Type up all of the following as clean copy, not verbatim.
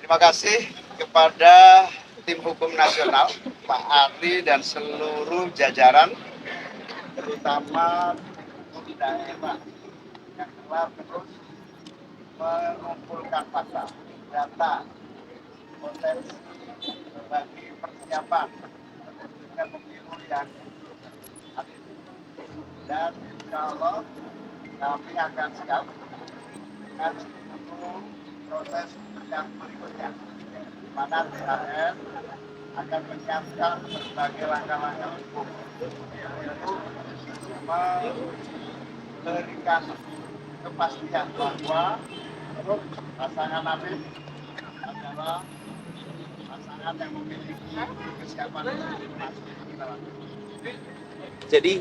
Terima kasih kepada tim hukum nasional, Pak Ali dan seluruh jajaran, terutama di daerah yang telah terus mengumpulkan fakta, data, potensi bagi persiapan dengan pemilu yang adil. Dan insya Allah kami akan siap dengan seluruh proses yang berikutnya, di mana THR akan menyiapkan berbagai langkah-langkah hukum untuk memberikan kepastian bahwa pasangan Amin adalah pasangan yang memiliki kesiapan Jadi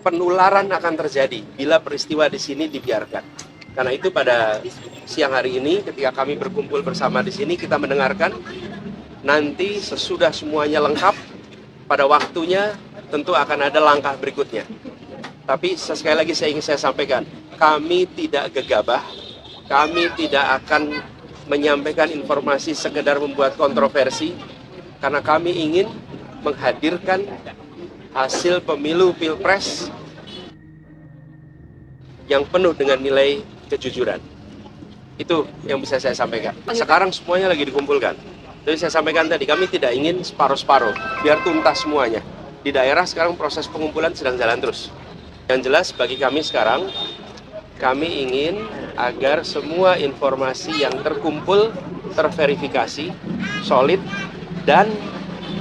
penularan akan terjadi bila peristiwa di sini dibiarkan. Karena itu pada siang hari ini ketika kami berkumpul bersama di sini kita mendengarkan, nanti sesudah semuanya lengkap pada waktunya tentu akan ada langkah berikutnya. Tapi sekali lagi saya ingin saya sampaikan, kami tidak gegabah, kami tidak akan menyampaikan informasi sekedar membuat kontroversi, karena kami ingin menghadirkan hasil pemilu Pilpres yang penuh dengan nilai kejujuran. Itu yang bisa saya sampaikan. Sekarang semuanya lagi dikumpulkan. Jadi saya sampaikan tadi, kami tidak ingin separuh-separuh, biar tuntas semuanya. Di daerah sekarang proses pengumpulan sedang jalan terus. Yang jelas bagi kami sekarang, kami ingin agar semua informasi yang terkumpul, terverifikasi, solid, dan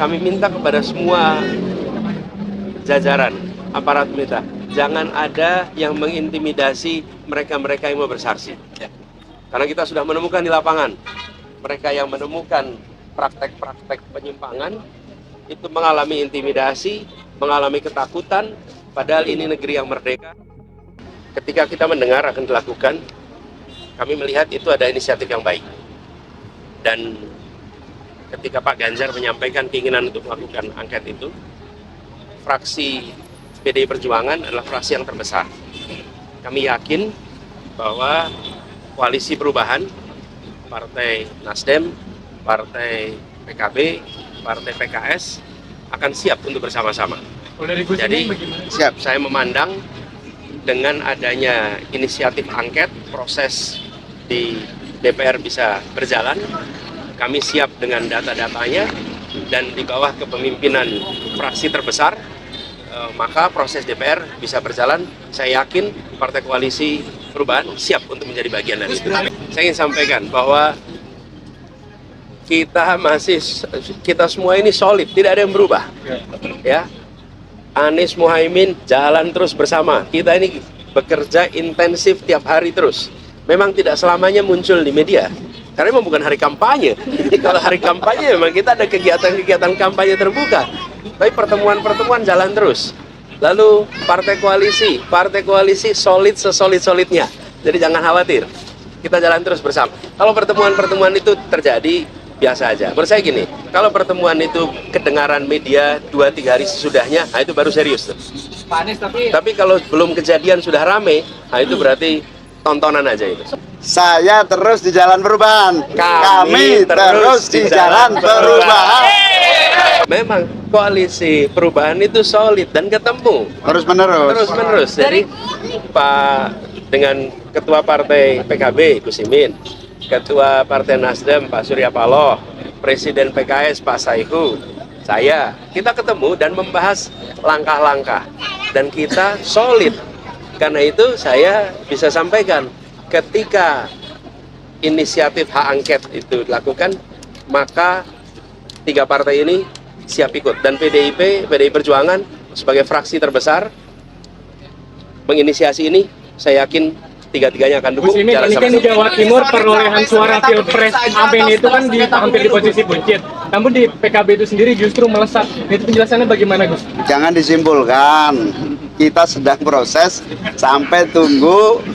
kami minta kepada semua jajaran aparat pemerintah, jangan ada yang mengintimidasi mereka-mereka yang mau bersaksi. Karena kita sudah menemukan di lapangan, mereka yang menemukan praktek-praktek penyimpangan itu mengalami intimidasi, mengalami ketakutan, padahal ini negeri yang merdeka. Ketika kita mendengar akan dilakukan, kami melihat itu ada inisiatif yang baik. Dan ketika Pak Ganjar menyampaikan keinginan untuk melakukan angket itu, fraksi PDI Perjuangan adalah fraksi yang terbesar. Kami yakin bahwa koalisi perubahan, Partai Nasdem, Partai PKB, Partai PKS akan siap untuk bersama-sama. Jadi siap, saya memandang dengan adanya inisiatif angket, proses di DPR bisa berjalan, kami siap dengan data-datanya, dan di bawah kepemimpinan fraksi terbesar, maka proses DPR bisa berjalan. Saya yakin Partai Koalisi Perubahan siap untuk menjadi bagian dari itu. Saya ingin sampaikan bahwa kita semua ini solid, tidak ada yang berubah. Ya, Anies Muhaimin jalan terus bersama. Kita ini bekerja intensif tiap hari terus. Memang tidak selamanya muncul di media, karena memang bukan hari kampanye. Kalau hari kampanye memang kita ada kegiatan-kegiatan kampanye terbuka. Tapi pertemuan-pertemuan jalan terus. Lalu partai koalisi solid sesolid-solidnya. Jadi jangan khawatir, kita jalan terus bersama. Kalau pertemuan-pertemuan itu terjadi, biasa aja. Menurut saya gini, kalau pertemuan itu kedengaran media 2-3 hari sesudahnya, nah itu baru serius tuh. Pak Anies, tapi kalau belum kejadian sudah rame, nah itu berarti tontonan aja itu. Saya terus di jalan perubahan. Kami terus di jalan perubahan. Memang koalisi perubahan itu solid dan ketemu terus-menerus. Jadi Pak dengan Ketua Partai PKB Gus Imin, Ketua Partai Nasdem Pak Surya Paloh, Presiden PKS Pak Saihu, saya, kita ketemu dan membahas langkah-langkah, dan kita solid. Karena itu saya bisa sampaikan, ketika inisiatif hak angket itu dilakukan, maka 3 partai ini siap ikut. Dan PDI Perjuangan sebagai fraksi terbesar menginisiasi ini, saya yakin 3-tiganya akan dukung. Ini kan di Jawa Timur perolehan suara Pilpres Amin itu kan hampir di posisi buncit. Namun di PKB itu sendiri justru melesat. Itu penjelasannya bagaimana, Gus? Jangan disimpulkan. Kita sedang proses sampai tunggu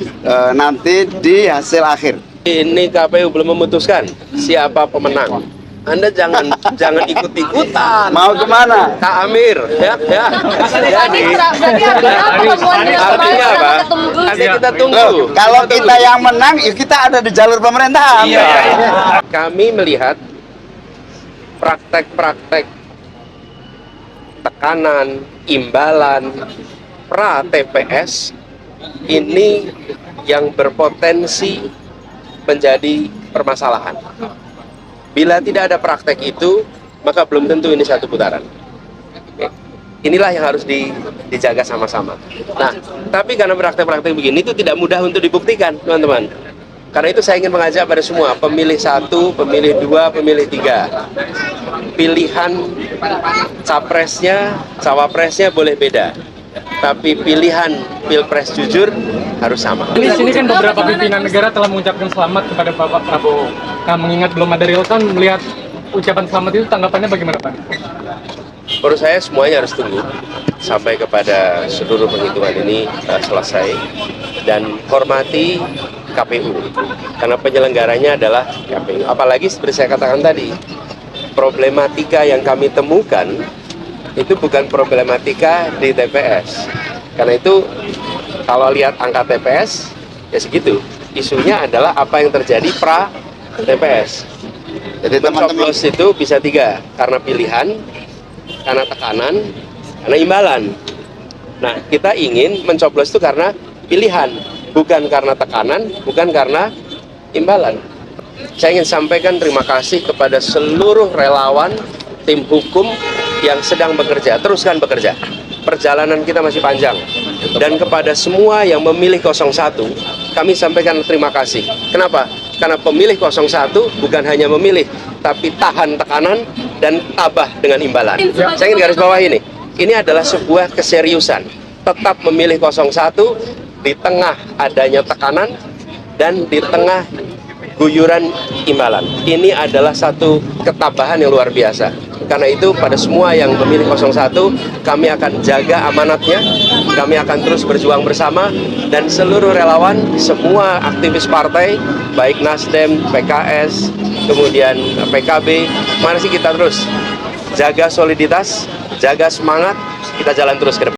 nanti di hasil akhir. Ini KPU belum memutuskan siapa pemenang. Anda jangan ikut-ikutan. Mau kemana? Kak Amir, ya. Jadi artinya apa? Artinya kita tunggu. Loh, kalau kita yang menang, ya kita ada di jalur pemerintahan. Iya. Kami melihat praktek-praktek tekanan, imbalan, pra TPS ini yang berpotensi menjadi permasalahan. Bila tidak ada praktek itu, maka belum tentu ini satu putaran. Oke. Inilah yang harus dijaga sama-sama. Nah, tapi karena praktek-praktek begini itu tidak mudah untuk dibuktikan, teman-teman. Karena itu saya ingin mengajak pada semua, pemilih 1, pemilih 2, pemilih 3. Pilihan capresnya, cawapresnya boleh beda. Tapi pilihan pilpres jujur harus sama. Di sini kan beberapa pimpinan negara telah mengucapkan selamat kepada Bapak Prabowo. Nah, mengingat belum ada real count, melihat ucapan selamat itu tanggapannya bagaimana, Pak? Menurut saya semuanya harus tunggu sampai kepada seluruh penghitungan ini selesai dan hormati KPU karena penyelenggaranya adalah KPU. Apalagi seperti saya katakan tadi, problematika yang kami temukan itu bukan problematika di TPS. Karena itu kalau lihat angka TPS ya segitu. Isunya adalah apa yang terjadi pra TPS. Jadi teman-teman, Mencoblos itu bisa 3, karena pilihan, karena tekanan, karena imbalan. Nah, kita ingin mencoblos itu karena pilihan, bukan karena tekanan, bukan karena imbalan. Saya ingin sampaikan terima kasih kepada seluruh relawan, tim hukum yang sedang bekerja, teruskan bekerja. Perjalanan kita masih panjang. Dan kepada semua yang memilih 01, kami sampaikan terima kasih. Kenapa? Karena pemilih 01 bukan hanya memilih, tapi tahan tekanan dan tabah dengan imbalan. Saya ingin garis bawah ini adalah sebuah keseriusan. Tetap memilih 01 di tengah adanya tekanan dan di tengah guyuran imbalan. Ini adalah satu ketabahan yang luar biasa. Karena itu pada semua yang memilih 01, kami akan jaga amanatnya, kami akan terus berjuang bersama, dan seluruh relawan, semua aktivis partai, baik Nasdem, PKS, kemudian PKB, mari kita terus jaga soliditas, jaga semangat, kita jalan terus ke depan.